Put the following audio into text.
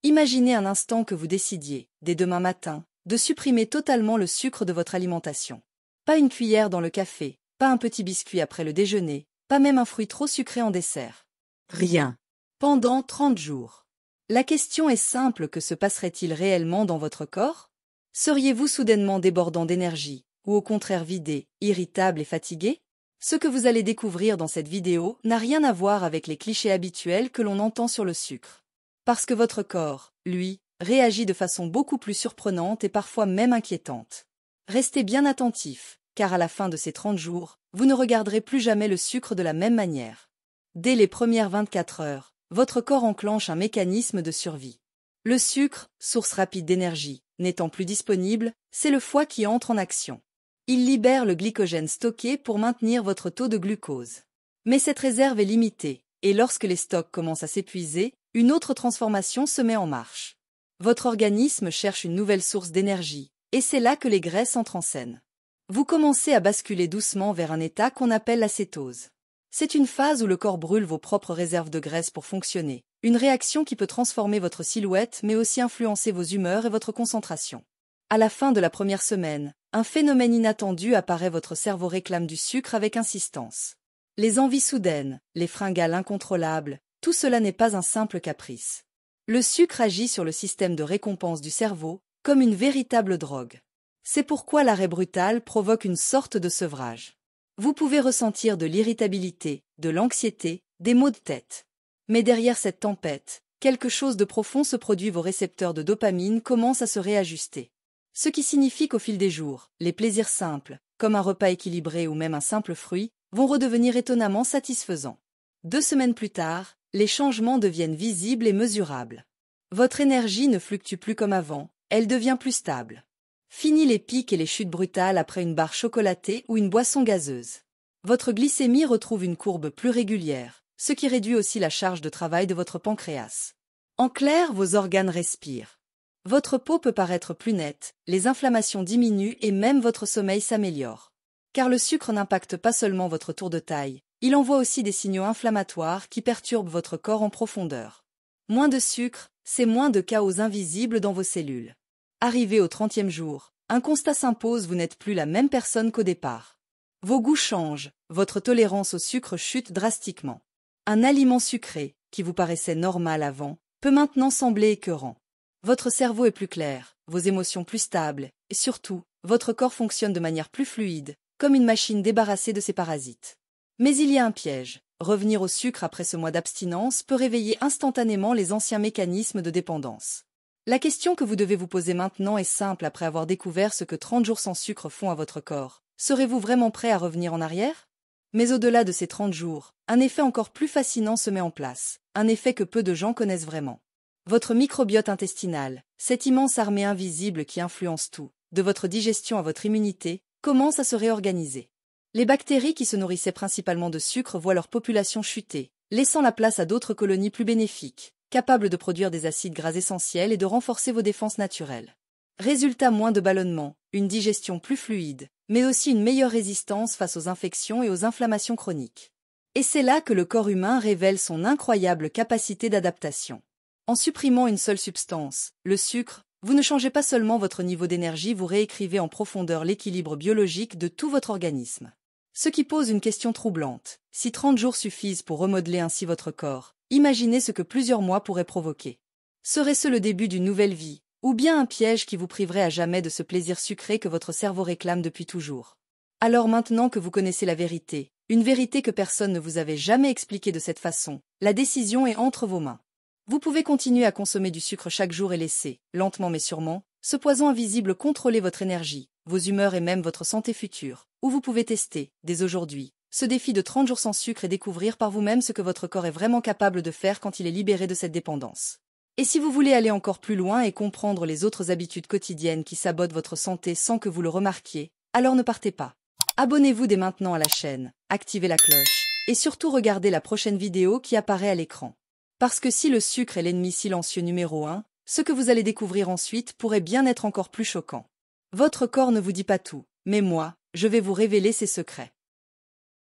Imaginez un instant que vous décidiez, dès demain matin, de supprimer totalement le sucre de votre alimentation. Pas une cuillère dans le café, pas un petit biscuit après le déjeuner, pas même un fruit trop sucré en dessert. Rien. Pendant 30 jours. La question est simple, que se passerait-il réellement dans votre corps? Seriez-vous soudainement débordant d'énergie, ou au contraire vidé, irritable et fatigué? Ce que vous allez découvrir dans cette vidéo n'a rien à voir avec les clichés habituels que l'on entend sur le sucre. Parce que votre corps, lui, réagit de façon beaucoup plus surprenante et parfois même inquiétante. Restez bien attentifs, car à la fin de ces 30 jours, vous ne regarderez plus jamais le sucre de la même manière. Dès les premières 24 heures, votre corps enclenche un mécanisme de survie. Le sucre, source rapide d'énergie, n'étant plus disponible, c'est le foie qui entre en action. Il libère le glycogène stocké pour maintenir votre taux de glucose. Mais cette réserve est limitée, et lorsque les stocks commencent à s'épuiser, une autre transformation se met en marche. Votre organisme cherche une nouvelle source d'énergie, et c'est là que les graisses entrent en scène. Vous commencez à basculer doucement vers un état qu'on appelle la cétose. C'est une phase où le corps brûle vos propres réserves de graisse pour fonctionner, une réaction qui peut transformer votre silhouette mais aussi influencer vos humeurs et votre concentration. À la fin de la première semaine, un phénomène inattendu apparaît, votre cerveau réclame du sucre avec insistance. Les envies soudaines, les fringales incontrôlables, tout cela n'est pas un simple caprice. Le sucre agit sur le système de récompense du cerveau, comme une véritable drogue. C'est pourquoi l'arrêt brutal provoque une sorte de sevrage. Vous pouvez ressentir de l'irritabilité, de l'anxiété, des maux de tête. Mais derrière cette tempête, quelque chose de profond se produit, vos récepteurs de dopamine commencent à se réajuster. Ce qui signifie qu'au fil des jours, les plaisirs simples, comme un repas équilibré ou même un simple fruit, vont redevenir étonnamment satisfaisants. 2 semaines plus tard, les changements deviennent visibles et mesurables. Votre énergie ne fluctue plus comme avant, elle devient plus stable. Fini les pics et les chutes brutales après une barre chocolatée ou une boisson gazeuse. Votre glycémie retrouve une courbe plus régulière, ce qui réduit aussi la charge de travail de votre pancréas. En clair, vos organes respirent. Votre peau peut paraître plus nette, les inflammations diminuent et même votre sommeil s'améliore. Car le sucre n'impacte pas seulement votre tour de taille, il envoie aussi des signaux inflammatoires qui perturbent votre corps en profondeur. Moins de sucre, c'est moins de chaos invisible dans vos cellules. Arrivé au 30e jour, un constat s'impose, vous n'êtes plus la même personne qu'au départ. Vos goûts changent, votre tolérance au sucre chute drastiquement. Un aliment sucré, qui vous paraissait normal avant, peut maintenant sembler écœurant. Votre cerveau est plus clair, vos émotions plus stables, et surtout, votre corps fonctionne de manière plus fluide, comme une machine débarrassée de ses parasites. Mais il y a un piège. Revenir au sucre après ce mois d'abstinence peut réveiller instantanément les anciens mécanismes de dépendance. La question que vous devez vous poser maintenant est simple après avoir découvert ce que 30 jours sans sucre font à votre corps. Serez-vous vraiment prêt à revenir en arrière? Mais au-delà de ces 30 jours, un effet encore plus fascinant se met en place, un effet que peu de gens connaissent vraiment. Votre microbiote intestinal, cette immense armée invisible qui influence tout, de votre digestion à votre immunité, commence à se réorganiser. Les bactéries qui se nourrissaient principalement de sucre voient leur population chuter, laissant la place à d'autres colonies plus bénéfiques, capables de produire des acides gras essentiels et de renforcer vos défenses naturelles. Résultat, moins de ballonnement, une digestion plus fluide, mais aussi une meilleure résistance face aux infections et aux inflammations chroniques. Et c'est là que le corps humain révèle son incroyable capacité d'adaptation. En supprimant une seule substance, le sucre, vous ne changez pas seulement votre niveau d'énergie, vous réécrivez en profondeur l'équilibre biologique de tout votre organisme. Ce qui pose une question troublante. Si 30 jours suffisent pour remodeler ainsi votre corps, imaginez ce que plusieurs mois pourraient provoquer. Serait-ce le début d'une nouvelle vie, ou bien un piège qui vous priverait à jamais de ce plaisir sucré que votre cerveau réclame depuis toujours? Alors maintenant que vous connaissez la vérité, une vérité que personne ne vous avait jamais expliquée de cette façon, la décision est entre vos mains. Vous pouvez continuer à consommer du sucre chaque jour et laisser, lentement mais sûrement, ce poison invisible contrôler votre énergie, vos humeurs et même votre santé future. Ou vous pouvez tester, dès aujourd'hui, ce défi de 30 jours sans sucre et découvrir par vous-même ce que votre corps est vraiment capable de faire quand il est libéré de cette dépendance. Et si vous voulez aller encore plus loin et comprendre les autres habitudes quotidiennes qui sabotent votre santé sans que vous le remarquiez, alors ne partez pas. Abonnez-vous dès maintenant à la chaîne, activez la cloche, et surtout regardez la prochaine vidéo qui apparaît à l'écran. Parce que si le sucre est l'ennemi silencieux numéro 1, ce que vous allez découvrir ensuite pourrait bien être encore plus choquant. Votre corps ne vous dit pas tout, mais moi, je vais vous révéler ses secrets.